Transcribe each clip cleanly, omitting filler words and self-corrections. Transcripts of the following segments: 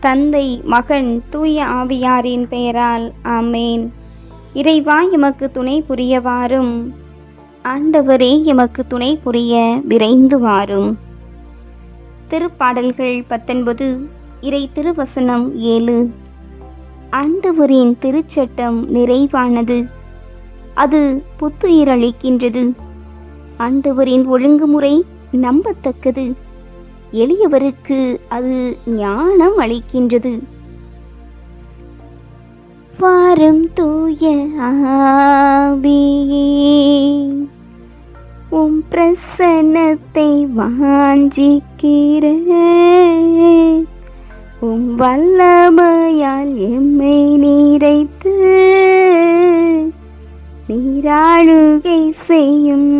தந்தை, மகன், தூய ஆவியாரின் பெயரால் ஆமேன். இறைவா, எமக்கு துணை புரிய வாரும். ஆண்டவரே, எமக்கு துணை புரிய விரைந்து வாரும். திருப்பாடல்கள் 19, இறை திருவசனம் 7. ஆண்டவரின் திருச்சட்டம் நிறைவானது, அது புத்துயிரளிக்கின்றது. ஆண்டவரின் ஒழுங்குமுறை நம்பத்தக்கது, எளியவருக்கு அது ஞானம் அளிக்கின்றது. வாரும் தூய ஆவியே, உம் பிரசன்னத்தை வாஞ்சிக்கிறேன். உம் வல்லமையால் எம்மை நிறைத்து நீராளுகை செய்யும்.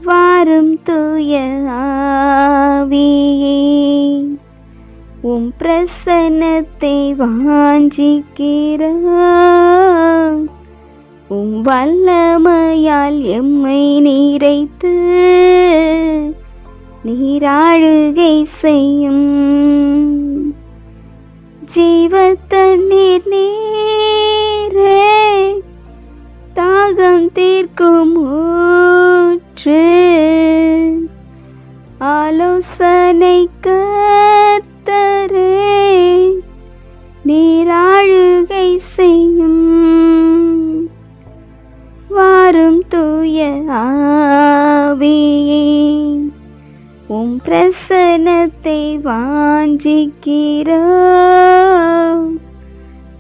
வாரும் தூய ஆவியே, உம் பிரசன்னத்தை வாஞ்சிக்கிறோம். உம் வல்லமையால் எம்மை நிறைத்து நீராளுகை செய்யும். ஜீவ தண்ணீர் நீரே, தாகம் தீர்க்கும் ஊற்று, ஆலோசனை கர்த்தரே, நீராளுகை செய்யும். வாரும் தூய ஆவியே, உம் பிரசன்னத்தை வாஞ்சிக்கிறோம்.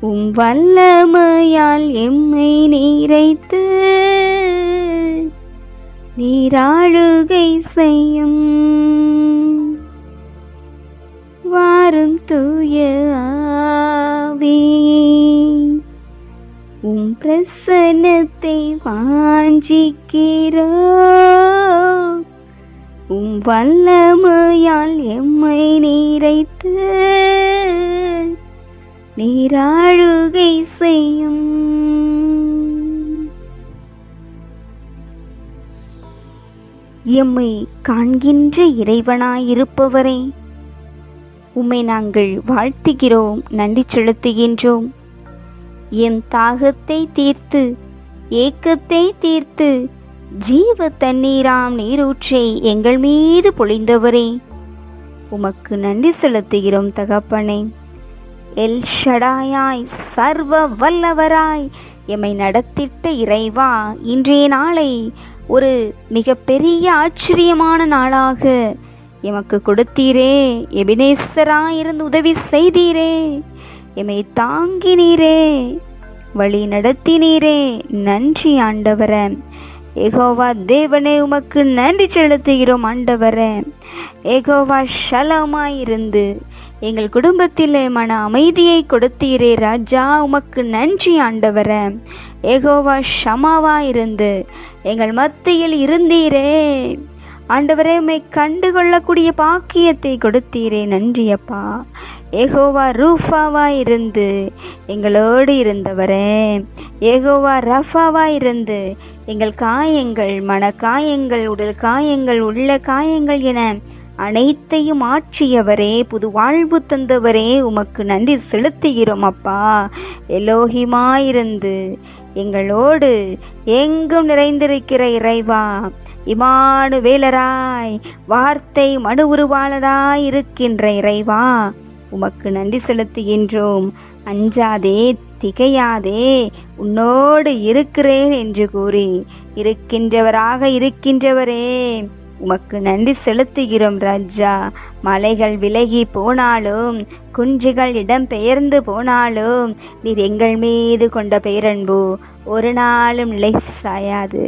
உம் வல்லமையால் எம்மை நிறைத்து நீராளுகை செய்யும். வாரும் தூய ஆவியே, உம் பிரசன்னத்தை வாஞ்சிக்கிறோம். உம் வல்லமையால் எம்மை நிறைத்து நீராளுகை செய்யும். எம்மை காண்கின்ற இறைவனாயிருப்பவரே, உம்மை நாங்கள் வாழ்த்துகிறோம், நன்றி செலுத்துகின்றோம். எம் தாகத்தை தீர்த்து, ஏக்கத்தை தீர்த்து, ஜீவ தண்ணீராம் நீரூற்றை எங்கள் மீது பொழிந்தவரே, உமக்கு நன்றி செலுத்துகிறோம் தகப்பனே. எல் ஷடாயாய், சர்வ வல்லவராய் எம்மை நடத்திட்ட இறைவா, இன்றைய நாளை ஒரு மிகப்பெரிய ஆச்சரியமான நாளாக எமக்கு கொடுத்தீரே. எபினேசராயிருந்து உதவி செய்தீரே, எம்மை தாங்கினீரே, வழி நடத்தினீரே. நன்றி ஆண்டவரே. யெகோவா தேவனே, உமக்கு நன்றி செலுத்துகிறோம் ஆண்டவரே. யெகோவா ஷலமாயிருந்து எங்கள் குடும்பத்திலே மன அமைதியை கொடுத்தீரே ராஜா, உமக்கு நன்றி ஆண்டவரே. யெகோவா ஷமாவாயிருந்து எங்கள் மத்தியில் இருந்தீரே ஆண்டவரே, உம்மை கண்டுகொள்ளக்கூடிய பாக்கியத்தை கொடுத்தீரே, நன்றியப்பா. யெகோவா ரூஃபாவாயிருந்து எங்களோடு இருந்தவரே, யெகோவா ரஃபாவாயிருந்து எங்கள் காயங்கள், மன காயங்கள், உடல் காயங்கள், உள்ள காயங்கள் என அனைத்தையும் ஆற்றியவரே, புது வாழ்வு தந்தவரே, உமக்கு நன்றி செலுத்துகிறோம் அப்பா. எலோஹிமாயிருந்து எங்களோடு எங்கும் நிறைந்திருக்கிற இறைவா, இமானுவேலராய், வார்த்தை மனு உருவாளராய் இருக்கின்ற இறைவா, உமக்கு நன்றி செலுத்துகின்றோம். அஞ்சாதே, திகையாதே, உன்னோடு இருக்கிறேன் என்று கூறி இருக்கின்றவராக இருக்கின்றவரே, உமக்கு நன்றி செலுத்துகிறோம் ராஜா. மலைகள் விலகி போனாலும், குன்றுகள் இடம் பெயர்ந்து போனாலும், நீர் எங்கள் மீது கொண்ட பேரன்பு ஒரு நாளும் நிலை சாயாது.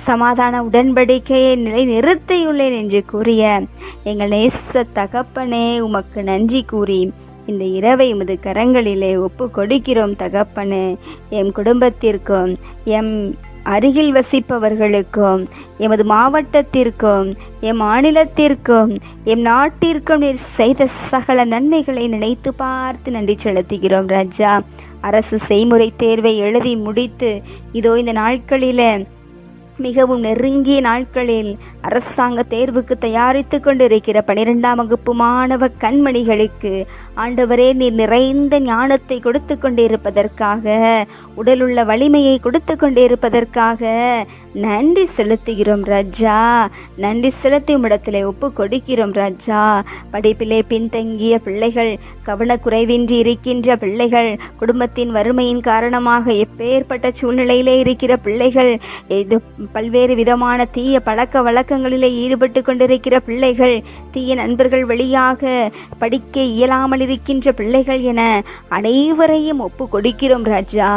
சமாதான உடன்படிக்கையை நிலை நிறுத்தியுள்ளேன் என்று கூறிய எங்கள் நேச தகப்பனே, உமக்கு நன்றி கூறி இந்த இரவை உமது கரங்களிலே ஒப்பு கொடுக்கிறோம் தகப்பனே. எம் குடும்பத்திற்கும், எம் அருகில் வசிப்பவர்களுக்கும், எமது மாவட்டத்திற்கும், எம் மாநிலத்திற்கும், எம் நாட்டிற்கும் நீர் செய்த சகல நன்மைகளை நினைத்து பார்த்து நன்றி செலுத்துகிறோம் ராஜா. அரசு செய்முறை தேர்வை எழுதி முடித்து இதோ இந்த நாட்களில் மிகவும் நெருங்கிய நாட்களில் அரசாங்க தேர்வுக்கு தயாரித்து கொண்டிருக்கிற 12ஆம் வகுப்பு மாணவ கண்மணிகளுக்கு ஆண்டவரே நீர் நிறைந்த ஞானத்தை கொடுத்து கொண்டிருப்பதற்காக, உடலுள்ள வலிமையை கொடுத்து கொண்டிருப்பதற்காக நன்றி செலுத்துகிறோம் ராஜா. நன்றி செலுத்தி உம்மிடத்திலே ஒப்பு கொடுக்கிறோம் ராஜா. படிப்பிலே பின்தங்கிய பிள்ளைகள், கவனக்குறைவின்றி இருக்கின்ற பிள்ளைகள், குடும்பத்தின் வறுமையின் காரணமாக எப்பேற்பட்ட சூழ்நிலையிலே இருக்கிற பிள்ளைகள், இது பல்வேறு விதமான தீய பழக்க வழக்கங்களிலே ஈடுபட்டு கொண்டிருக்கிற பிள்ளைகள், தீய நண்பர்கள் வழியாக படிக்க இயலாமல் இருக்கின்ற பிள்ளைகள் என அனைவரையும் ஒப்பு கொடுக்கிறோம் ராஜா.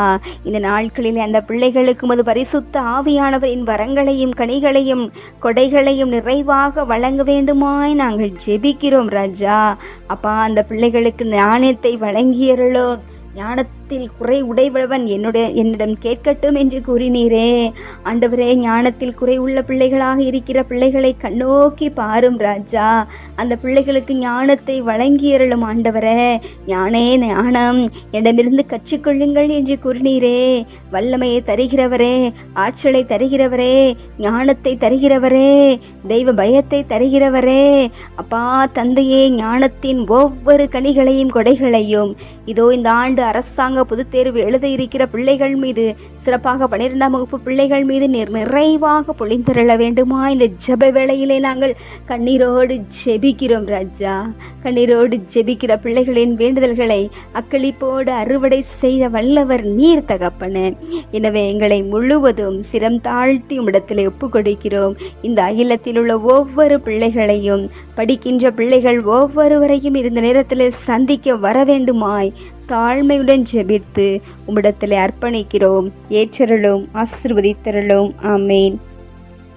இந்த நாட்களில் அந்த பிள்ளைகளுக்கு உமது பரிசுத்த ஆவியானவரின் வரங்களையும் கனிகளையும் கொடைகளையும் நிறைவாக வழங்க வேண்டுமாய் நாங்கள் ஜெபிக்கிறோம் ராஜா. அப்பா, அந்த பிள்ளைகளுக்கு ஞானத்தை வழங்கியருளோ. ஞானத்தில் குறை உடையவன் என்னிடம் கேட்கட்டும் என்று கூறினீரே. ஆண்டவரே, ஞானத்தில் குறை உள்ள பிள்ளைகளாக இருக்கிற பிள்ளைகளை கண்ணோக்கி பாரும் ராஜா. அந்த பிள்ளைகளுக்கு ஞானத்தை வழங்கியருளும் ஆண்டவரே. ஞானம் என்னிடமிருந்து கற்றுக்கொள்ளுங்கள் என்று கூறினீரே. வல்லமையை தருகிறவரே, ஆற்றலை தருகிறவரே, ஞானத்தை தருகிறவரே, தெய்வ பயத்தை தருகிறவரே. அப்பா தந்தையே, ஞானத்தின் ஒவ்வொரு கனிகளையும் கொடைகளையும் இதோ இந்த ஆண்டு அரசாங்க பொதுத் தேர்வு எழுத இருக்கிற பிள்ளைகள் மீது, சிறப்பாக 12ஆம் வகுப்பு பிள்ளைகள் மீது நிறைவாக பொழிந்தருள வேண்டுமா. இந்த ஜெப வேளையிலே நாங்கள் கண்ணீரோடு ஜெபிக்கிறோம் ராஜா. கண்ணீரோடு ஜெபிக்கிற பிள்ளைகளின் வேண்டுதல்களை அக்களிப்போடு அறுவடை செய்த வல்லவர் நீர் தகப்பனே. எனவே எங்களை முழுவதும் சிரம் தாழ்த்தி உம்மிடத்திலே ஒப்பு கொடுக்கிறோம். இந்த அகிலத்தில் உள்ள ஒவ்வொரு பிள்ளைகளையும், படிக்கின்ற பிள்ளைகள் ஒவ்வொருவரையும் இந்த நேரத்தில் சந்திக்க வர வேண்டுமாய் தாழ்மையுடன் ஜெபித்து உம்மிடத்திலே அர்ப்பணிக்கிறோம். ஏற்றருளும், ஆசீர்வதித்தருளும். ஆமேன்.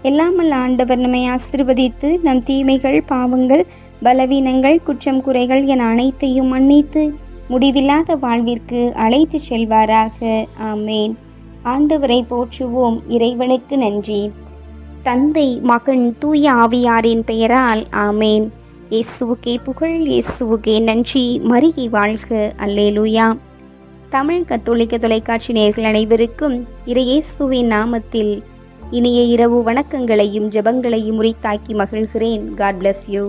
எல்லாமல் ஆண்டவர் நம்மை ஆசீர்வதித்து நம் தீமைகள், பாவங்கள், பலவீனங்கள், குற்றம் குறைகள் என அனைத்தையும் மன்னித்து முடிவில்லாத வாழ்விற்கு அழைத்து செல்வாராக. ஆமேன். ஆண்டவரை போற்றுவோம். இறைவனுக்கு நன்றி. தந்தை, மகன், தூய ஆவியாரின் பெயரால் ஆமேன். இயேசுவுக்கே புகழ், இயேசுவுக்கே நன்றி. மரியே வாழ்க. அல்லேலூயா. தமிழ் கத்தோலிக்க தொலைக்காட்சி நேயர்கள் அனைவருக்கும் இறையேசுவின் நாமத்தில் இனிய இரவு வணக்கங்களையும் ஜெபங்களையும் உரித்தாக்கி மகிழ்கிறேன். God bless you.